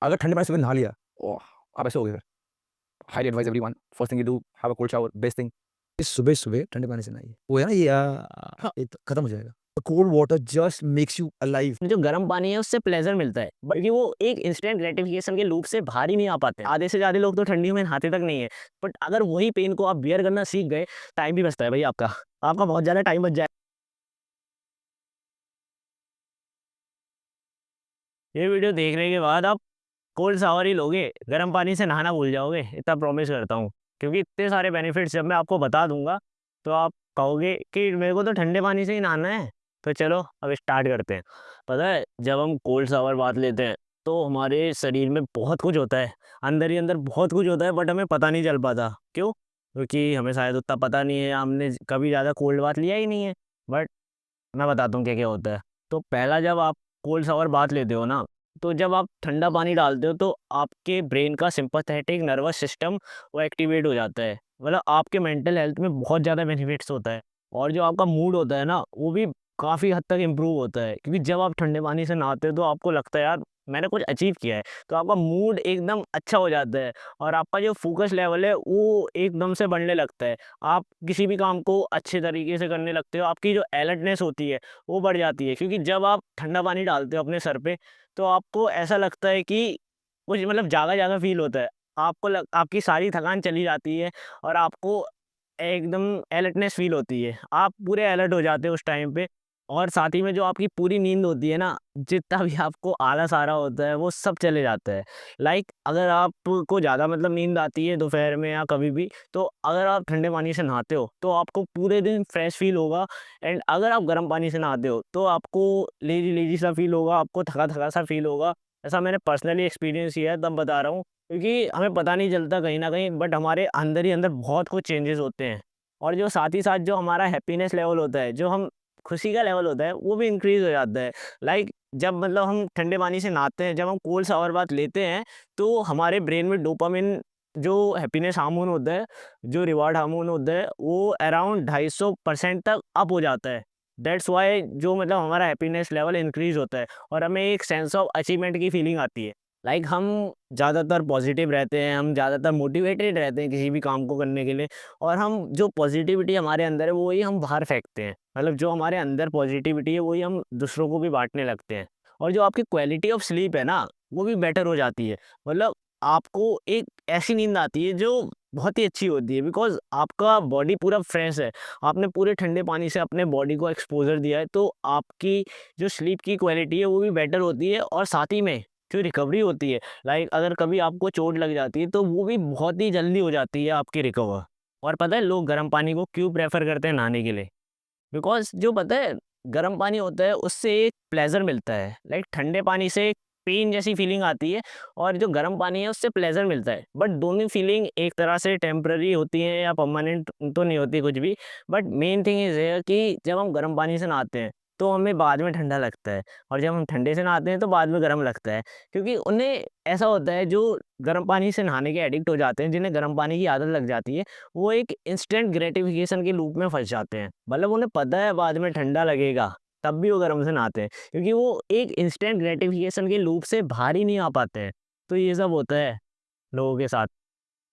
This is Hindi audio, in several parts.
अगर ठंडे पानी से नहा लिया, ओह! आप ऐसे हो गए फिर। Highly advice everyone, first thing you do, have a cold shower, best thing is सुबह-सुबह ठंडे पानी से नहाइए। वो है ना ये हाँ, ये तो खत्म हो जाएगा। Cold water just makes you alive. जो गर्म पानी है उससे प्लेज़र मिलता है, क्योंकि वो एक इंस्टेंट ग्रेटिफिकेशन के लूप से बाहर ही नहीं आ पाते हैं। आधे से ज़्यादा लोग तो ठंडियों में नहाते तक नहीं है, बट अगर वही पेन को आप बियर करना सीख गए, टाइम भी बचता है भई आपका। आपका बहुत ज़्यादा टाइम बच जाए। ये वीडियो देखने के बाद आप कोल्ड शावर ही लोगे, गर्म पानी से नहाना भूल जाओगे, इतना प्रॉमिस करता हूँ। क्योंकि इतने सारे बेनिफिट्स जब मैं आपको बता दूँगा, तो आप कहोगे कि मेरे को तो ठंडे पानी से ही नहाना है। तो चलो अब स्टार्ट करते हैं। पता है जब हम कोल्ड शावर बात लेते हैं, तो हमारे शरीर में बहुत कुछ होता है, अंदर ही अंदर बहुत कुछ होता है, बट हमें पता नहीं चल पाता। क्यों? क्योंकि हमें शायद उतना पता नहीं है, हमने कभी ज़्यादा कोल्ड बाथ लिया ही नहीं है। बट मैं बताता हूँ क्या-क्या होता है। तो पहला जब आप कोल्ड शावर बाथ लेते हो ना, तो जब आप ठंडा पानी डालते हो तो आपके ब्रेन का सिम्पैथेटिक नर्वस सिस्टम वो एक्टिवेट हो जाता है। मतलब आपके मेंटल हेल्थ में बहुत ज़्यादा बेनिफिट्स होता है, और जो आपका मूड होता है ना, वो भी काफ़ी हद तक इम्प्रूव होता है। क्योंकि जब आप ठंडे पानी से नहाते हो तो आपको लगता है यार मैंने कुछ अचीव किया है, तो आपका मूड एकदम अच्छा हो जाता है, और आपका जो फ़ोकस लेवल है वो एकदम से बढ़ने लगता है। आप किसी भी काम को अच्छे तरीके से करने लगते हो, आपकी जो अलर्टनेस होती है वो बढ़ जाती है। क्योंकि जब आप ठंडा पानी डालते हो अपने सर पे, तो आपको ऐसा लगता है कि कुछ मतलब जागा-जागा फ़ील होता है। आपकी सारी थकान चली जाती है, और आपको एकदम अलर्टनेस फ़ील होती है। आप पूरे अलर्ट हो जाते हो उस टाइम पे, और साथ ही में जो आपकी पूरी नींद होती है ना, जितना भी आपको आलस आ रहा होता है, वो सब चले जाता है। लाइक अगर आपको ज़्यादा मतलब नींद आती है दोपहर में या कभी भी, तो अगर आप ठंडे पानी से नहाते हो, तो आपको पूरे दिन फ्रेश फ़ील होगा। एंड अगर आप गर्म पानी से नहाते हो, तो आपको लेज़ी-लेज़ी सा फ़ील होगा, आपको थका-थका सा फ़ील होगा। ऐसा मैंने पर्सनली एक्सपीरियंस किया है, तब बता रहा हूँ। क्योंकि हमें पता नहीं चलता कहीं न कहीं, बट हमारे अंदर ही अंदर बहुत कुछ चेंजेज़ होते हैं। और जो साथ ही साथ जो हमारा हैप्पीनेस लेवल होता है, जो हम खुशी का लेवल होता है, वो भी इंक्रीज़ हो जाता है। लाइक जब मतलब हम ठंडे पानी से नहाते हैं, जब हम कोल्ड शावर बाथ लेते हैं, तो हमारे ब्रेन में डोपामाइन जो हैप्पीनेस हार्मोन होता है, जो रिवार्ड हार्मोन होता है, वो अराउंड 250% तक अप हो जाता है। दैट्स व्हाई जो मतलब हमारा हैप्पीनेस लेवल इंक्रीज़ होता है, और हमें एक सेंस ऑफ अचीवमेंट की फीलिंग आती है। लाइक हम ज़्यादातर पॉजिटिव रहते हैं, हम ज़्यादातर मोटिवेटेड रहते हैं किसी भी काम को करने के लिए, और हम जो पॉजिटिविटी हमारे अंदर है, वही हम बाहर फेंकते हैं। मतलब जो हमारे अंदर पॉजिटिविटी है, वही हम दूसरों को भी बाँटने लगते हैं। और जो आपकी क्वालिटी ऑफ स्लीप है ना, वो भी बेटर हो जाती है। मतलब आपको एक ऐसी नींद आती है जो बहुत ही अच्छी होती है, बिकॉज़ आपका बॉडी पूरा फ्रेश है। आपने पूरे ठंडे पानी से अपने बॉडी को एक्सपोज़र दिया है, तो आपकी जो स्लीप की क्वालिटी है, वो भी बेटर होती है, और साथ ही में जो रिकवरी होती है, लाइक अगर कभी आपको चोट लग जाती है, तो वो भी बहुत ही जल्दी हो जाती है आपकी रिकवर। और पता है लोग गर्म पानी को क्यों प्रेफ़र करते हैं नहाने के लिए? बिकॉज़ जो पता है गर्म पानी होता है उससे एक प्लेज़र मिलता है। लाइक ठंडे पानी से एक पेन जैसी फीलिंग आती है, और जो गर्म पानी है उससे प्लेज़र मिलता है। बट दोनों फीलिंग एक तरह से टेम्परेरी होती हैं, या परमानेंट तो नहीं होती कुछ भी। But main thing is here कि जब हम गर्म पानी से नहाते हैं, तो हमें बाद में ठंडा लगता है, और जब हम ठंडे से नहाते हैं तो बाद में गर्म लगता है। क्योंकि उन्हें ऐसा होता है, जो गर्म पानी से नहाने के एडिक्ट हो जाते हैं, जिन्हें गर्म पानी की आदत लग जाती है, वो एक इंस्टेंट ग्रेटिफिकेशन के लूप में फँस जाते हैं। मतलब उन्हें पता है बाद में ठंडा लगेगा, तब भी वो गर्म से नहाते हैं, क्योंकि वो एक इंस्टेंट ग्रेटिफिकेशन के लूप से बाहर ही नहीं आ पाते हैं। तो ये सब होता है लोगों के साथ।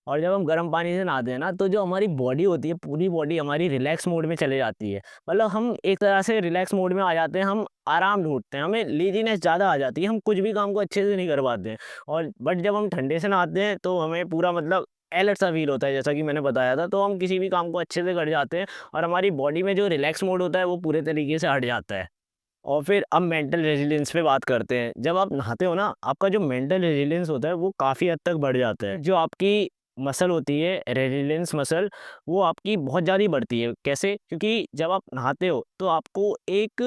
और जब हम गर्म पानी से नहाते हैं ना, तो जो हमारी बॉडी होती है, पूरी बॉडी हमारी रिलैक्स मोड में चले जाती है। मतलब हम एक तरह से रिलैक्स मोड में आ जाते हैं, हम आराम ढूँढते हैं, हमें लेज़ीनेस ज़्यादा आ जाती है, हम कुछ भी काम को अच्छे से नहीं कर पाते हैं। और बट जब हम ठंडे से नहाते हैं, तो हमें पूरा मतलब अलर्ट सा फ़ील होता है, जैसा कि मैंने बताया था, तो हम किसी भी काम को अच्छे से कर जाते हैं, और हमारी बॉडी में जो रिलैक्स मोड होता है, वो पूरे तरीके से हट जाता है। और फिर अब मेंटल रेज़िलियंस पे बात करते हैं। जब आप नहाते हो ना, आपका जो मेंटल रेज़िलियंस होता है, वो काफ़ी हद तक बढ़ जाता है। जो आपकी मसल होती है, रेज़िलियंस मसल, वो आपकी बहुत ज़्यादा बढ़ती है। कैसे? क्योंकि जब आप नहाते हो, तो आपको एक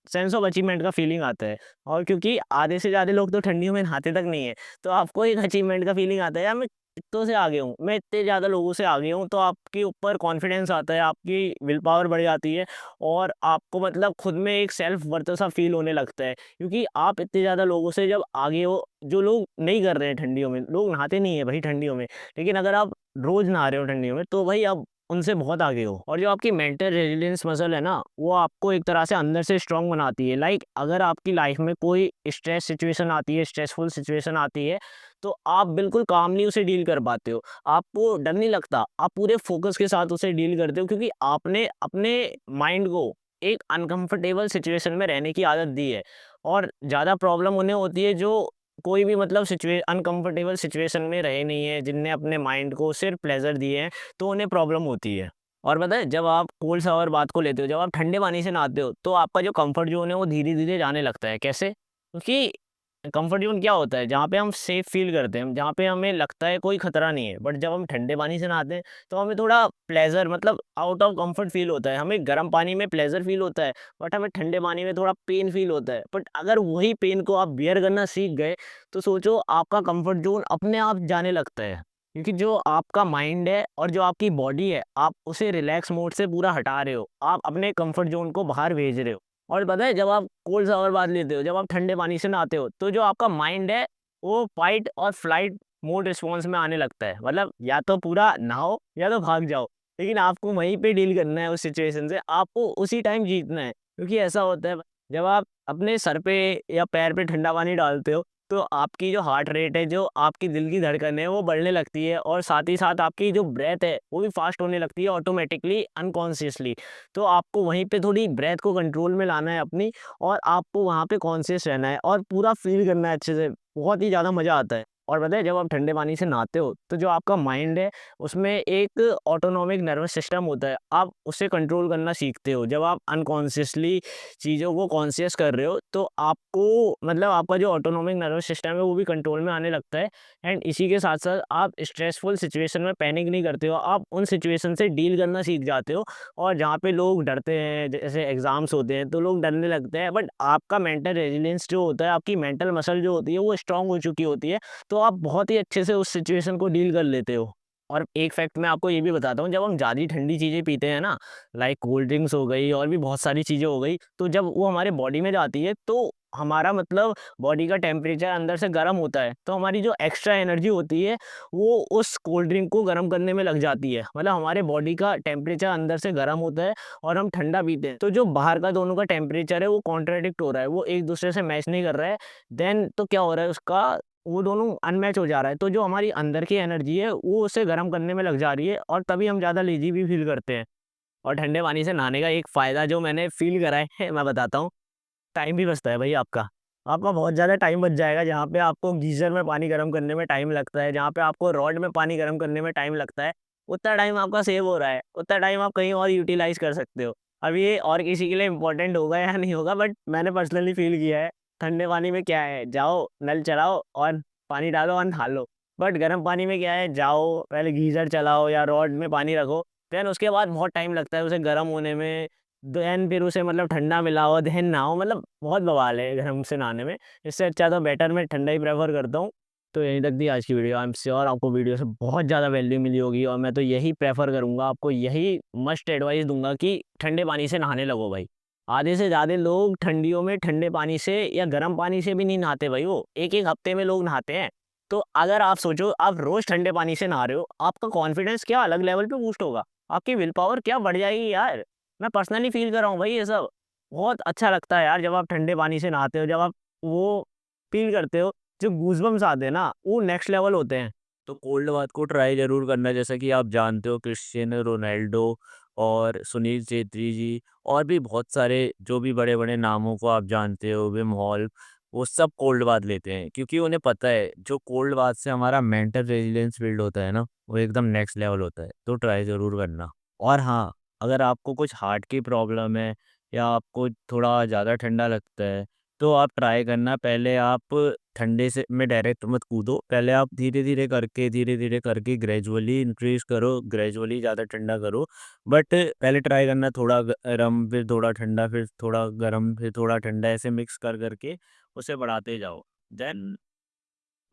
सेंस ऑफ अचीवमेंट का फीलिंग आता है, और क्योंकि आधे से ज़्यादा लोग तो ठंडियों में नहाते तक नहीं है, तो आपको एक अचीवमेंट का फीलिंग आता है, यार मैं इत्तों से आगे हूँ, मैं इतने ज़्यादा लोगों से आगे हूँ, तो आपके ऊपर कॉन्फिडेंस आता है, आपकी विल पावर बढ़ जाती है, और आपको मतलब खुद में एक सेल्फ वर्थ सा फ़ील होने लगता है, क्योंकि आप इतने ज़्यादा लोगों से जब आगे हो, जो लोग नहीं कर रहे हैं ठंडियों में, लोग नहाते नहीं हैं भाई ठंडियों में, लेकिन अगर आप रोज़ नहा रहे हो ठंडियों में, तो भाई आप उनसे बहुत आगे हो। और जो आपकी मेंटल रेजिलियंस मसल है ना, वो आपको एक तरह से अंदर से स्ट्रांग बनाती है। लाइक अगर आपकी लाइफ में कोई स्ट्रेस सिचुएशन आती है, स्ट्रेसफुल सिचुएशन आती है, तो आप बिल्कुल कामली उसे डील कर पाते हो। आपको डर नहीं लगता, आप पूरे फोकस के साथ उसे डील करते हो, क्योंकि आपने अपने माइंड को एक अनकंफर्टेबल सिचुएशन में रहने की आदत दी है। और ज़्यादा प्रॉब्लम उन्हें होती है जो कोई भी मतलब अनकंफर्टेबल सिचुएशन में रहे नहीं है, जिनने अपने माइंड को सिर्फ प्लेजर दिए हैं, तो उन्हें प्रॉब्लम होती है। और पता है, जब आप कोल्ड शावर बात को लेते हो, जब आप ठंडे पानी से नहाते हो, तो आपका जो कंफर्ट जोन है वो धीरे धीरे जाने लगता है। कैसे? क्योंकि कंफर्ट जोन क्या होता है? जहाँ पे हम सेफ फील करते हैं, जहाँ पे हमें लगता है कोई खतरा नहीं है। बट जब हम ठंडे पानी से नहाते हैं, तो हमें थोड़ा प्लेजर मतलब आउट ऑफ कंफर्ट फील होता है। हमें गर्म पानी में प्लेजर फील होता है, बट हमें ठंडे पानी में थोड़ा पेन फील होता है। बट अगर वही पेन को आप बियर करना सीख गए, तो सोचो आपका कंफर्ट जोन अपने आप जाने लगता है। क्योंकि जो आपका माइंड है और जो आपकी बॉडी है, आप उसे रिलैक्स मोड से पूरा हटा रहे हो। आप अपने कंफर्ट जोन को बाहर भेज रहे हो। और पता है, जब आप कोल्ड शावर बाथ लेते हो, जब आप ठंडे पानी से नहाते हो, तो जो आपका माइंड है, वो फाइट और फ्लाइट मोड रिस्पॉन्स में आने लगता है। मतलब या तो पूरा नहाओ या तो भाग जाओ। लेकिन आपको वहीं पे डील करना है उस सिचुएशन से, आपको उसी टाइम जीतना है। क्योंकि ऐसा होता है, जब आप अपने सर पे या पैर पे ठंडा पानी डालते हो, तो आपकी जो हार्ट रेट है, जो आपकी दिल की धड़कन है, वो बढ़ने लगती है। और साथ ही साथ आपकी जो ब्रेथ है, वो भी फास्ट होने लगती है ऑटोमेटिकली, अनकॉन्शियसली। तो आपको वहीं पे थोड़ी ब्रेथ को कंट्रोल में लाना है अपनी, और आपको वहाँ पे कॉन्शियस रहना है और पूरा फ़ील करना है अच्छे से। बहुत ही ज़्यादा मज़ा आता है। और पता है, जब आप ठंडे पानी से नहाते हो, तो जो आपका माइंड है, उसमें एक ऑटोनॉमिक नर्वस सिस्टम होता है। आप उसे कंट्रोल करना सीखते हो। जब आप अनकॉन्शियसली चीज़ों को कॉन्शियस कर रहे हो, तो आपको मतलब आपका जो ऑटोनॉमिक नर्वस सिस्टम है, वो भी कंट्रोल में आने लगता है। एंड इसी के साथ-साथ आप स्ट्रेसफुल सिचुएशन में पैनिक नहीं करते हो। आप उन सिचुएशन से डील करना सीख जाते हो। और जहाँ पे लोग डरते हैं, जैसे एग्ज़ाम्स होते हैं, तो लोग डरने लगते हैं, बट आपका मेंटल रेज़िलियंस जो होता है, आपकी मेंटल मसल जो होती है, वो स्ट्रॉन्ग हो चुकी होती है, तो आप बहुत ही अच्छे से उस सिचुएशन को डील कर लेते हो। और एक फैक्ट मैं आपको ये भी बताता हूँ, जब हम ज़्यादा ठंडी चीज़ें पीते हैं ना, लाइक कोल्ड ड्रिंक्स हो गई और भी बहुत सारी चीज़ें हो गई, तो जब वो हमारे बॉडी में जाती है, तो हमारा मतलब बॉडी का टेम्परेचर अंदर से गर्म होता है, तो हमारी जो एक्स्ट्रा एनर्जी होती है, वो उस कोल्ड ड्रिंक को गर्म करने में लग जाती है। मतलब हमारे बॉडी का टेम्परेचर अंदर से गर्म होता है और हम ठंडा पीते हैं, तो जो बाहर का दोनों का टेम्परेचर है, वो कॉन्ट्राडिक्ट हो रहा है, वो एक दूसरे से मैच नहीं कर रहा है। देन तो क्या हो रहा है उसका, वो दोनों अनमैच हो जा रहा है। तो जो हमारी अंदर की एनर्जी है, वो उसे गर्म करने में लग जा रही है, और तभी हम ज़्यादा लेज़ी भी फ़ील करते हैं। और ठंडे पानी से नहाने का एक फ़ायदा जो मैंने फ़ील करा है, मैं बताता हूँ। टाइम भी बचता है भाई आपका। आपका बहुत ज़्यादा टाइम बच जाएगा, जहाँ पे आपको गीज़र में पानी गर्म करने में टाइम लगता है, जहाँ पे आपको रॉड में पानी गर्म करने में टाइम लगता है, उतना टाइम आपका सेव हो रहा है, उतना टाइम आप कहीं और यूटिलाइज़ कर सकते हो। अब ये और किसी के लिए इम्पोर्टेंट होगा या नहीं होगा, बट मैंने पर्सनली फ़ील किया है। ठंडे पानी में क्या है, जाओ नल चलाओ और पानी डालो और नहा लो। बट गर्म पानी में क्या है, जाओ पहले गीज़र चलाओ या रॉड में पानी रखो, देन उसके बाद बहुत टाइम लगता है उसे गर्म होने में। देन फिर उसे मतलब ठंडा मिलाओ, देन नहाओ, मतलब बहुत बवाल है गर्म से नहाने में। इससे अच्छा तो बेटर मैं ठंडा ही प्रेफ़र करता हूँ। तो यहीं तक थी आज की वीडियो। आई एम श्योर आपको वीडियो से बहुत ज़्यादा वैल्यू मिली होगी, और मैं तो यही प्रेफ़र करूँगा, आपको यही मस्ट एडवाइस दूँगा कि ठंडे पानी से नहाने लगो भाई। आधे से ज़्यादा लोग ठंडियों में ठंडे पानी से या गर्म पानी से भी नहीं नहाते भाई वो, 1-1 हफ़्ते में लोग नहाते हैं। तो अगर आप सोचो, आप रोज़ ठंडे पानी से नहा रहे हो, आपका कॉन्फिडेंस क्या अलग लेवल पे बूस्ट होगा। आपकी विल पावर क्या बढ़ जाएगी यार। मैं पर्सनली फ़ील कर रहा हूँ भाई ये सब। बहुत अच्छा लगता है यार जब आप ठंडे पानी से नहाते हो, जब आप वो फ़ील करते हो, जो गूज़बम्प्स आते हैं ना, वो नेक्स्ट लेवल होते हैं। तो कोल्ड बाथ को ट्राई ज़रूर करना। जैसा कि आप जानते हो, क्रिस्टियानो रोनाल्डो और सुनील छेत्री जी और भी बहुत सारे जो भी बड़े-बड़े नामों को आप जानते हो, विम हॉल, वो सब कोल्ड बाथ लेते हैं, क्योंकि उन्हें पता है जो कोल्ड बाथ से हमारा मेंटल रेजिलियंस बिल्ड होता है ना, वो एकदम नेक्स्ट लेवल होता है। तो ट्राई ज़रूर करना। और हाँ, अगर आपको कुछ हार्ट की प्रॉब्लम है या आपको थोड़ा ज़्यादा ठंडा लगता है, तो आप ट्राई करना, पहले आप ठंडे से में डायरेक्ट मत कूदो। पहले आप धीरे-धीरे करके ग्रेजुअली इंक्रीज़ करो, ग्रेजुअली ज़्यादा ठंडा करो। बट पहले ट्राई करना थोड़ा गरम, फिर थोड़ा ठंडा, फिर थोड़ा गरम, फिर थोड़ा ठंडा, ऐसे मिक्स कर के उसे बढ़ाते जाओ। देन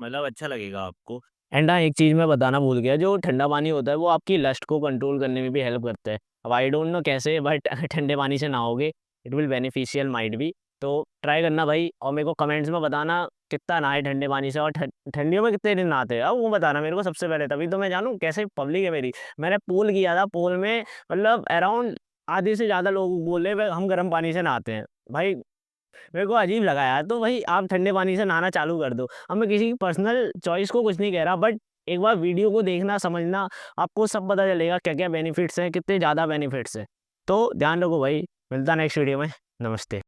मतलब अच्छा लगेगा आपको। एंड हाँ, एक चीज़ मैं बताना भूल गया, जो ठंडा पानी होता है, वो आपकी लस्ट को कंट्रोल करने में भी हेल्प करता है। अब आई डोंट नो कैसे, बट ठंडे पानी से नहाओगे, it will beneficial might be. तो ट्राई करना भाई, और मेरे को कमेंट्स में बताना कितना नहाए ठंडे पानी से, और ठंडियों में कितने दिन नहाते हैं, अब वो बताना मेरे को सबसे पहले, तभी तो मैं जानूँ कैसे पब्लिक है मेरी। मैंने पूल किया था, पूल में मतलब अराउंड आधे से ज़्यादा लोग बोले भाई हम गर्म पानी से नहाते हैं। भाई मेरे को अजीब लगा यार, तो भाई आप ठंडे पानी से नहाना चालू कर दो। अब मैं किसी की पर्सनल चॉइस को कुछ नहीं कह रहा, बट एक बार वीडियो को देखना, समझना, आपको सब पता चलेगा क्या क्या बेनिफिट्स हैं, कितने ज़्यादा बेनिफिट्स हैं। तो ध्यान रखो भाई, मिलता नेक्स्ट वीडियो में। नमस्ते।